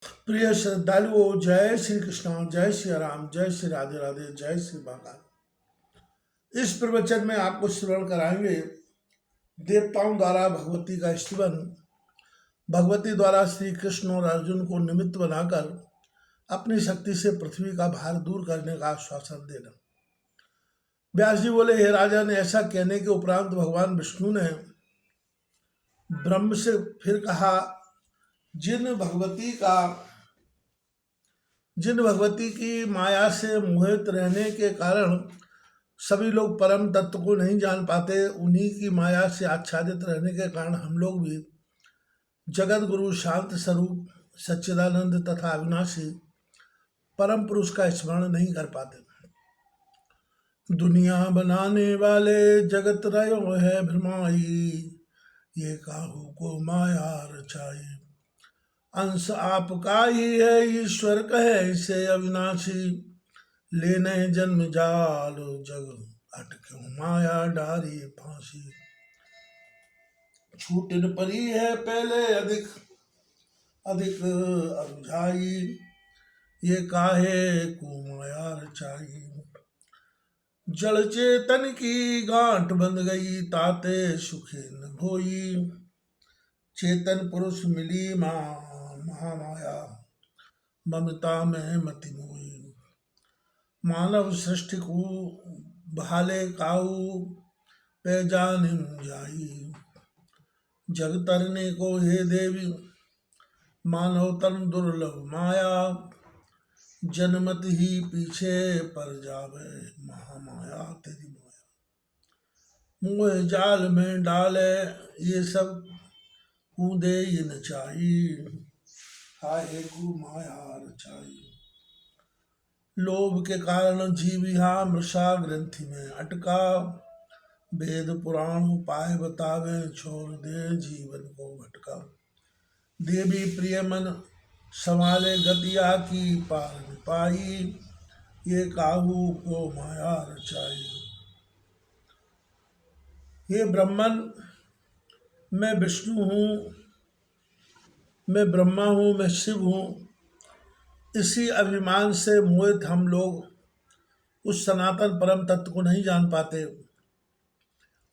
प्रिय श्रद्धालुओं, जय श्री कृष्ण, जय श्री राम, जय श्री राधे राधे, जय श्री महाकाल। इस प्रवचन में आपको श्रवण कराएंगे देवताओं द्वारा भगवती का स्तुवन, भगवती द्वारा श्री कृष्ण और अर्जुन को निमित्त बनाकर अपनी शक्ति से पृथ्वी का भार दूर करने का आश्वासन देना। व्यास जी बोले, हे राजन, ऐसा कहने के उपरांत भगवान विष्णु ने ब्रह्म से फिर कहा, जिन भगवती की माया से मोहित रहने के कारण सभी लोग परम तत्व को नहीं जान पाते, उन्हीं की माया से आच्छादित रहने के कारण हम लोग भी जगत गुरु, शांत स्वरूप, सच्चिदानंद तथा अविनाशी परम पुरुष का स्मरण नहीं कर पाते। दुनिया बनाने वाले जगत रयो है भ्रमाई, ये काहू को माया रचाई। अंश आपका ही है, ईश्वर कहे इसे अविनाशी। लेने जन्म जाल जग अटक्यों माया डारी फांसी। छूटन परी है पहले अधिक अधिक अरुझाई, ये काहे को माया रचाई। जड़ चेतन की गांठ बंध गई, ताते सुखे न भोई। चेतन पुरुष मिली महामाया, ममता में मति मोई। मानव सृष्टि को भाले काऊ, पे जानिम जाई। जग तरने को हे देवी, मानव तन दुर्लभ माया। जन्मत ही पीछे पर जावे, महामाया तेरी माया। मुँह जाल में डाले ये सब, कूदे ये नचाई। हाय गु माया रचाई। लोभ के कारण जीव यहाँ मृषा ग्रंथि में अटका। वेद पुराण उपाय बतावे, छोड़ दे जीवन को भटका। देवी प्रिय मन संभाले गतिया की, पार न पाई। ये काहू को माया रचाई। ये ब्रह्मन, मैं विष्णु हूँ, मैं ब्रह्मा हूँ, मैं शिव हूँ। इसी अभिमान से मोहित हम लोग उस सनातन परम तत्व को नहीं जान पाते।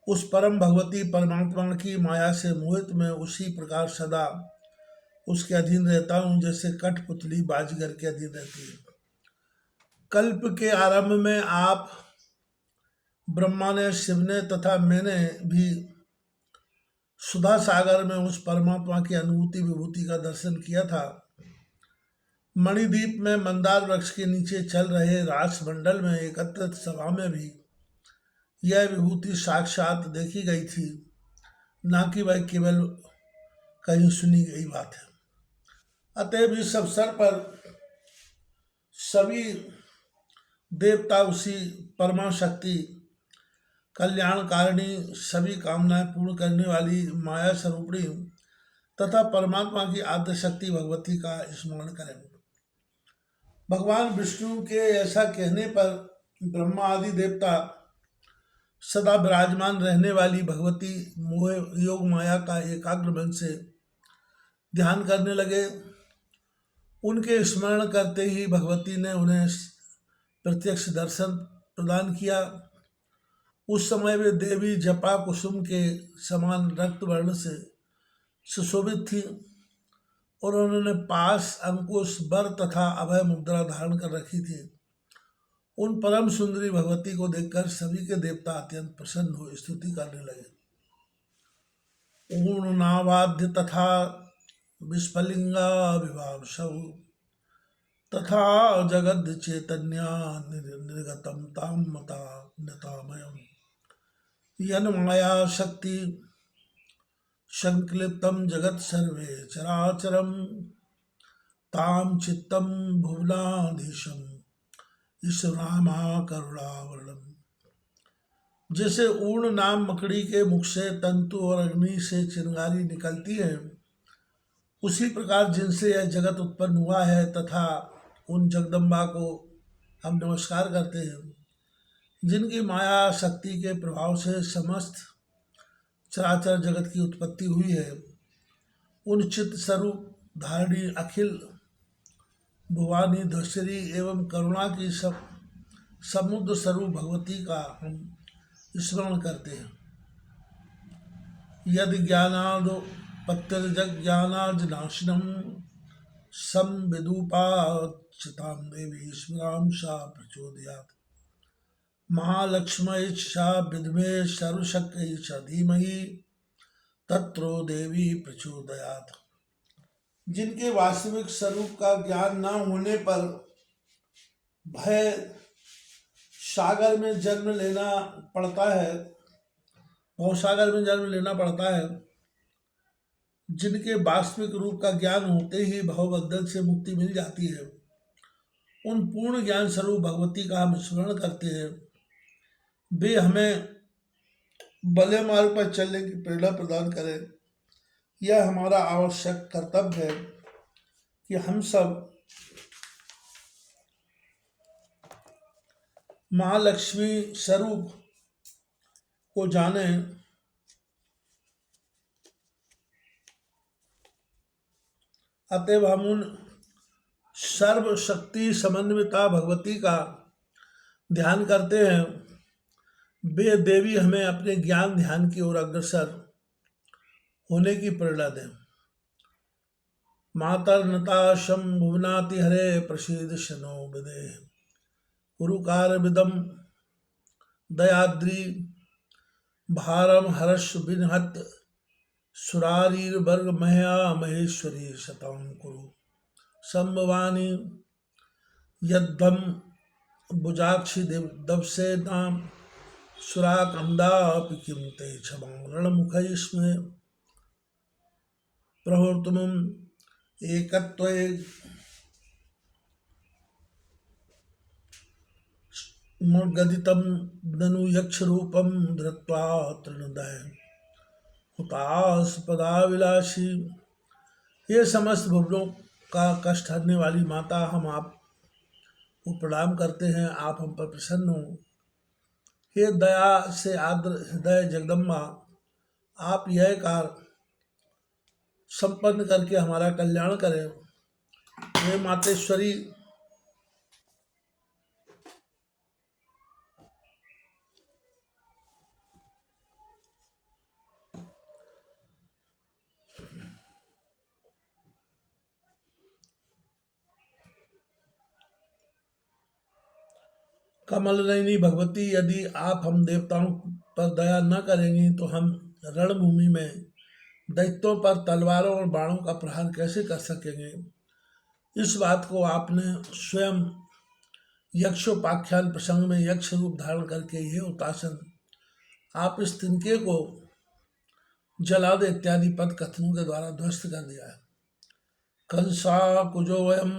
उस परम भगवती परमात्मा की माया से मोहित में उसी प्रकार सदा उसके अधीन रहता हूँ, जैसे कठपुतली बाजीगर के अधीन रहती है। कल्प के आरंभ में आप, ब्रह्मा ने, शिव ने तथा मैंने भी सुधा सागर में उस परमात्मा की अनुभूति विभूति का दर्शन किया था। मणिद्वीप में मंदार वृक्ष के नीचे चल रहे रासमंडल में एकत्रित सभा में भी यह विभूति साक्षात देखी गई थी, ना कि वह केवल कहीं सुनी गई बात है। अतएव इस अवसर पर सभी देवता उसी परमा शक्ति, कल्याणकारिणी, सभी कामनाएं पूर्ण करने वाली माया स्वरूपिणी तथा परमात्मा की आद्य शक्ति भगवती का स्मरण करें। भगवान विष्णु के ऐसा कहने पर ब्रह्मा आदि देवता सदा विराजमान रहने वाली भगवती मोह योग माया का एकाग्र मन से ध्यान करने लगे। उनके स्मरण करते ही भगवती ने उन्हें प्रत्यक्ष दर्शन प्रदान किया। उस समय वे देवी जपा कुसुम के समान रक्त वर्ण से सुशोभित थी और उन्होंने पास, अंकुश, बर तथा अभय मुद्रा धारण कर रखी थी। उन परम सुंदरी भगवती को देखकर सभी के देवता अत्यंत प्रसन्न हो स्तुति करने लगे। ऊर्णनावाद्य तथा विस्फलिंगा विभावसौ, तथा जगद चैतन्या निर्गतम ताम मता नतामयम। यन माया शक्ति संक्लिप्तम जगत सर्वे चराचरम, ताम चित्तम भुवनाधीशम ईश्वरामा करुणावरणम। जैसे ऊर्ण नाम मकड़ी के मुख से तंतु और अग्नि से चिंगारी निकलती है, उसी प्रकार जिनसे यह जगत उत्पन्न हुआ है तथा उन जगदम्बा को हम नमस्कार करते हैं, जिनकी माया शक्ति के प्रभाव से समस्त चराचर जगत की उत्पत्ति हुई है, उन चित्त स्वरूप धारणी अखिल भुवानी धैर्यश्री एवं करुणा की सब समुद्र स्वरूप भगवती का हम स्मरण करते हैं। यद ज्ञानादो पत्यर्जज्ञानार्जनाशिनम सम विदुपाच्युतां देवी स्मरां सा प्रचोदयात्। महालक्ष्मैच्छा विद्मे सर्वशक्ति च धीमहि तत्रो देवी प्रचोदयात्। जिनके वास्तविक स्वरूप का ज्ञान न होने पर भय सागर में जन्म लेना पड़ता है, भवसागर में जन्म लेना पड़ता है। जिनके वास्तविक रूप का ज्ञान होते ही भवबंधन से मुक्ति मिल जाती है, उन पूर्ण ज्ञान स्वरूप भगवती का हम स्मरण करते हैं। वे हमें भले मार्ग पर चलने की प्रेरणा प्रदान करें। यह हमारा आवश्यक कर्तव्य है कि हम सब महालक्ष्मी स्वरूप को जानें। अतएव हम उन सर्वशक्ति समन्विता भगवती का ध्यान करते हैं। वे देवी हमें अपने ज्ञान ध्यान की ओर अग्रसर होने की प्रेरणा दें। मातर्नता शं भुवनाति हरे प्रसीद शनो विदे कुरुकार विदम दयाद्री भारम हर्ष विनहत सुरारीर वर्ग मह्या महेश्वरी शतम कुरु संभवानी यद्भम भुजाक्षी दवसे नाम सुराकंदा किम ते क्षमा रणमुख इसमें प्रहर्तुम एकत्वे गदितम दनु यक्ष रूपम धृत्वा तृणदय हुतास पदाविलासी। ये समस्त भुवनों का कष्ट हरने वाली माता, हम आपको प्रणाम करते हैं। आप हम पर प्रसन्न हो। हे दया से आर्द्र हृदय जगदम्बा, आप यह कार्य संपन्न करके हमारा कल्याण करें। हे मातेश्वरी, कमल नयनी भगवती, यदि आप हम देवताओं पर दया न करेंगी तो हम रणभूमि में दैत्यों पर तलवारों और बाणों का प्रहार कैसे कर सकेंगे। इस बात को आपने स्वयं यक्षोपाख्यान प्रसंग में यक्ष रूप धारण करके ये उतासन आप इस तिनके को जलाद इत्यादि पद कथनों के द्वारा ध्वस्त कर दिया है। कंसा कुजो वयम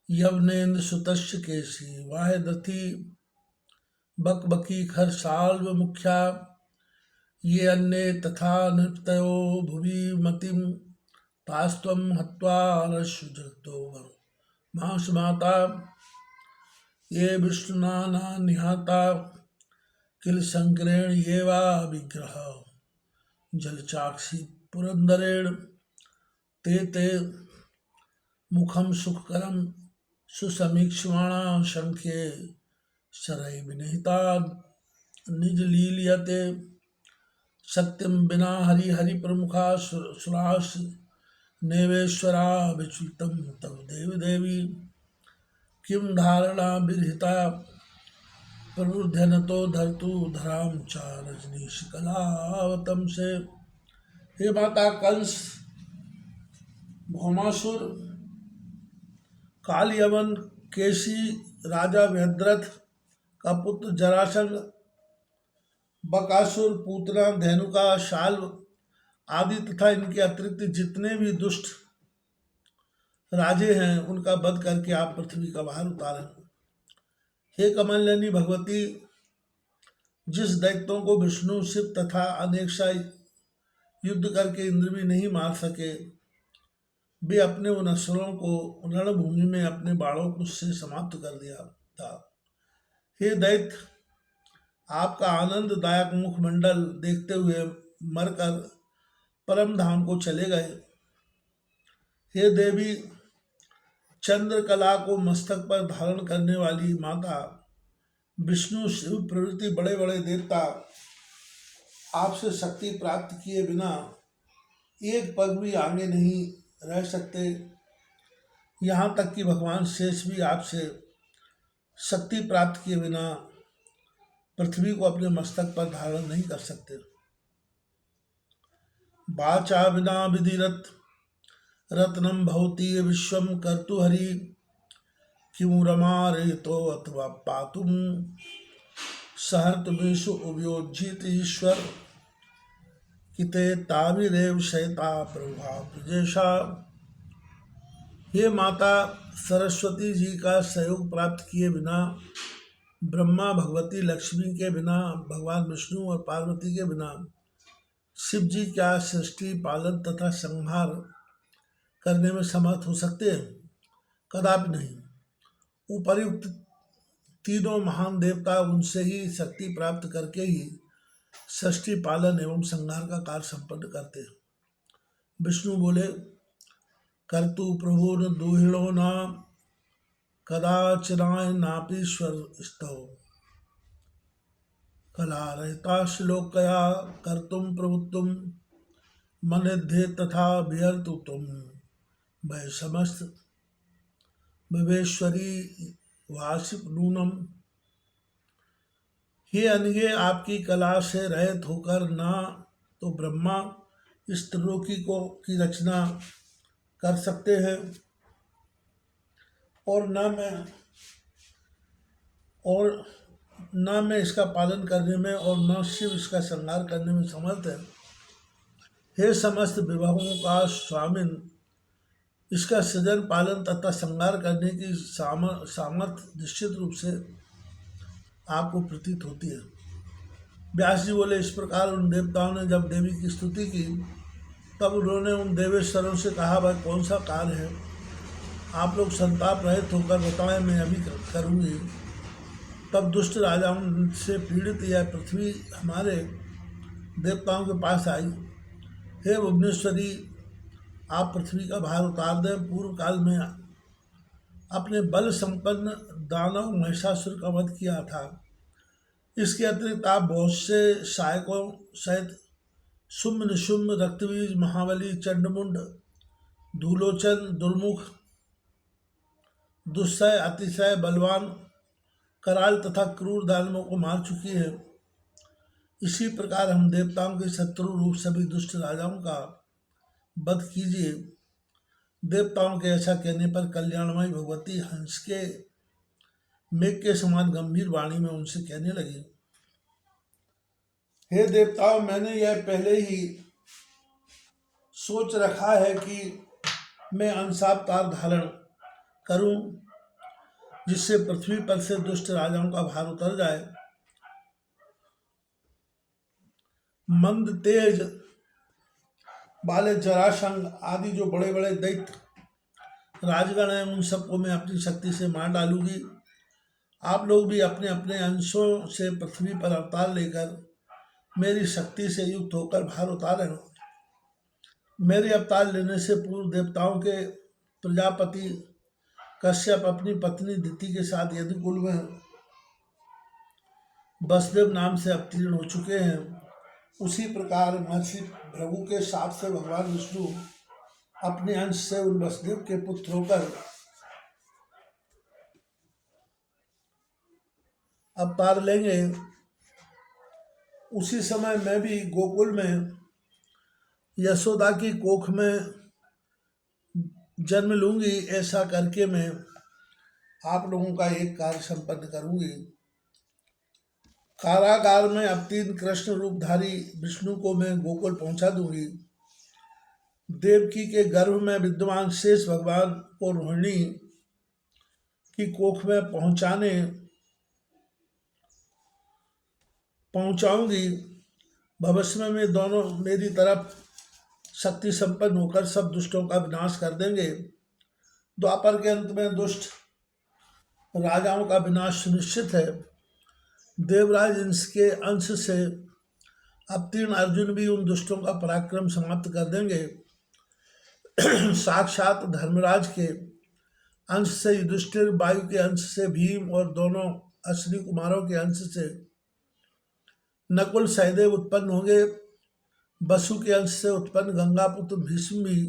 यवनेन्द्र सुतश्च केसी वाहदथी बकबकी खरसाल्व मुख्या ये अन्य तथा नृपतयो भुवि मतिम तास्त्वं हत्वा रश्मि जगतो मांस माता ये विष्णुना निहाता किल संकरेण ये वा विग्रह जलचाक्षी पुरंदरेण ते ते मुखम सुखकरम सुसमीक्षमाणा शंखे शरय विनिहिता निज लीलियते सत्यम बिना हरि हरि प्रमुखा सुरास नेवेश्वरा विचलितम तव देवी देवी किम धारणा विरहिता प्रवृद्धन तो धरतु धराम चा रजनीश कलावतम से। हे माता कंस, भौमासुर, काल यमन, केसी राजा व्यद्रथ का पुत्र जरासंध, बकासुर, पूतना, धेनुका, शाल्व आदि तथा इनके अतिरिक्त जितने भी दुष्ट राजे हैं उनका वध करके आप पृथ्वी का भार उतारें। हे कमलनयनी भगवती, जिस दैत्यों को विष्णु, शिव तथा अनेकशा युद्ध करके इंद्र भी नहीं मार सके, वे अपने उन असुरों को रणभूमि में अपने बाणों से समाप्त कर दिया था। हे दैत्य, आपका आनंददायक मुखमंडल देखते हुए मरकर परम धाम को चले गए। हे देवी, चंद्रकला को मस्तक पर धारण करने वाली माता, विष्णु, शिव प्रभृति बड़े बड़े देवता आपसे शक्ति प्राप्त किए बिना एक पग भी आगे नहीं रह सकते। यहाँ तक कि भगवान शेष भी आपसे शक्ति प्राप्त किए बिना पृथ्वी को अपने मस्तक पर धारण नहीं कर सकते। वाचा विना विधिरत रत्नम भवती विश्वम कर्तुहरि किमु रमारे तो अथवा पातुम सहर्तमेषु उपयोजित ईश्वर किते ताविरेव शयता प्रभा प्रजेशा। हे माता, सरस्वती जी का सहयोग प्राप्त किए बिना, ब्रह्मा, भगवती लक्ष्मी के बिना, भगवान विष्णु और पार्वती के बिना शिव जी क्या सृष्टि, पालन तथा संहार करने में समर्थ हो सकते हैं? कदापि नहीं। उपर्युक्त तीनों महान देवता उनसे ही शक्ति प्राप्त करके ही सृष्टि, पालन एवं संहार का कार्य संपन्न करते हैं। विष्णु बोले, कर्तु प्रभु न दुहिणो न कदाचनाय नापीश्वर स्तव कला रहता श्लोकया कर्तुम प्रभुत्वम मनिध्ये तथा विहर्तु तुम वै समस्त विवेश्वरी वासिप नूनम। हे अनगे, आपकी कला से रहित होकर ना तो ब्रह्मा इस त्रिलोकी को की रचना कर सकते हैं और न मैं इसका पालन करने में और न शिव इसका संहार करने में समर्थ है। हे समस्त विभागों का स्वामिन, इसका सृजन, पालन तथा संहार करने की सामर्थ्य निश्चित रूप से आपको प्रतीत होती है। व्यास जी बोले, इस प्रकार उन देवताओं ने जब देवी की स्तुति की तब उन्होंने उन देवेश्वरों से कहा, भाई कौन सा कार्य है, आप लोग संताप रहित होकर बताएं, मैं अभी करूँगी। तब दुष्ट राजाओं से पीड़ित यह पृथ्वी हमारे देवताओं के पास आई। हे भुवनेश्वरी, आप पृथ्वी का भार उतार दें। पूर्व काल में अपने बल संपन्न दानव महिषासुर का वध किया था। इसके अतिरिक्त आप बहुत से सहायकों सहित शुम्भ, निशुम्भ, रक्तबीज, महाबली, चंडमुंड, धूलोचन, दुर्मुख, दुस्सह, अतिशय बलवान, कराल तथा क्रूर दानवों को मार चुकी है। इसी प्रकार हम देवताओं के शत्रु रूप सभी दुष्ट राजाओं का वध कीजिए। देवताओं के ऐसा कहने पर कल्याणमयी भगवती हंस के मेघ के समान गंभीर वाणी में उनसे कहने लगी, हे देवताओं, मैंने यह पहले ही सोच रखा है कि मैं अंशावतार धारण करूं, जिससे पृथ्वी पर से दुष्ट राजाओं का भार उतर जाए। मंद तेज वाले जरासंध आदि जो बड़े बड़े दैत्य राजगण हैं, उन सबको मैं अपनी शक्ति से मार डालूंगी। आप लोग भी अपने अपने अंशों से पृथ्वी पर अवतार लेकर मेरी शक्ति से युक्त होकर भार उतारें। मेरे अवतार लेने से पूर्व देवताओं के प्रजापति कश्यप अपनी पत्नी दिति के साथ यदुकुल में वसुदेव नाम से अवतीर्ण हो चुके हैं। उसी प्रकार महर्षि भृगु के शाप से भगवान विष्णु अपने अंश से उन वसुदेव के पुत्र होकर अवतार लेंगे। उसी समय मैं भी गोकुल में यशोदा की कोख में जन्म लूंगी। ऐसा करके मैं आप लोगों का एक कार्य संपन्न करूंगी। कारागार में अवतीर्ण कृष्ण रूपधारी विष्णु को मैं गोकुल पहुंचा दूंगी। देवकी के गर्भ में विद्यमान शेष भगवान को रोहिणी की कोख में पहुंचाऊंगी। भविष्य में वे दोनों मेरी तरफ शक्ति संपन्न होकर सब दुष्टों का विनाश कर देंगे। द्वापर के अंत में दुष्ट राजाओं का विनाश सुनिश्चित है। देवराज इनके अंश से अवतीर्ण अर्जुन भी उन दुष्टों का पराक्रम समाप्त कर देंगे। साक्षात धर्मराज के अंश से युधिष्ठिर, वायु के अंश से भीम और दोनों अश्विनी कुमारों के अंश से नकुल सहदेव उत्पन्न होंगे। वसु के अंश से उत्पन्न गंगापुत्र भीष्म भी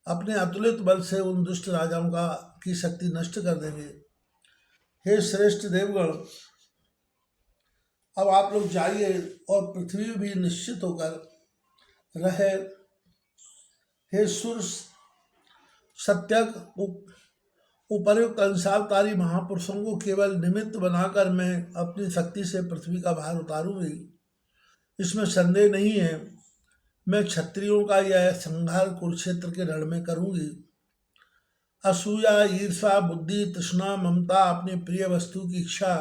अपने अतुलित बल से उन दुष्ट राजाओं की शक्ति नष्ट कर देंगे। हे श्रेष्ठ देवगण, अब आप लोग जाइए और पृथ्वी भी निश्चित होकर रहे। हे सूर्य सत्यक, उपर्युक्त अंशावतारी महापुरुषों को केवल निमित्त बनाकर मैं अपनी शक्ति से पृथ्वी का भार उतारूंगी, इसमें संदेह नहीं है। मैं क्षत्रियों का यह संहार कुरुक्षेत्र के रण में करूंगी। असूया, ईर्षा, बुद्धि, तृष्णा, ममता, अपने प्रिय वस्तु की इच्छा,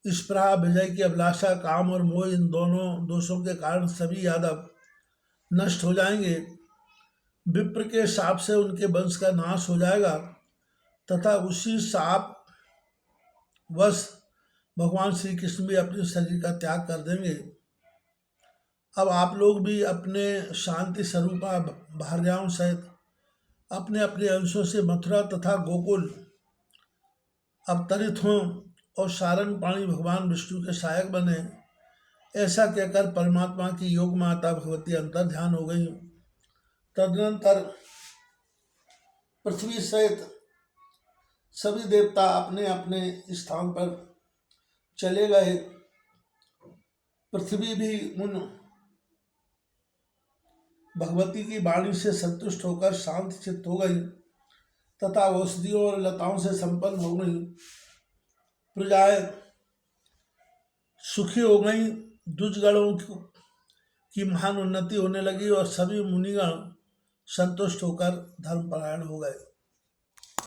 स्पृहा, विजय की अभिलाषा, काम और मोह, इन दोनों दोषों के कारण सभी यादव नष्ट हो जाएंगे। विप्र के शाप से उनके वंश का नाश हो जाएगा तथा उसी शाप वश भगवान श्री कृष्ण भी अपने शरीर का त्याग कर देंगे। अब आप लोग भी अपने शांति स्वरूपा भार्याओं सहित अपने अपने अंशों से मथुरा तथा गोकुल अवतरित हों और सारंग पाणी भगवान विष्णु के सहायक बने। ऐसा कहकर परमात्मा की योग माता भगवती अंतर ध्यान हो गई। तदनंतर पृथ्वी सहित सभी देवता अपने अपने स्थान पर चले गए। पृथ्वी भी उन भगवती की वाणी से संतुष्ट होकर शांत चित्त हो गई तथा औषधियों और लताओं से संपन्न हो गई। प्रजाएं सुखी हो गई, दुष्गणों की महान उन्नति होने लगी और सभी मुनिगण संतुष्ट होकर धर्मपरायण हो गए।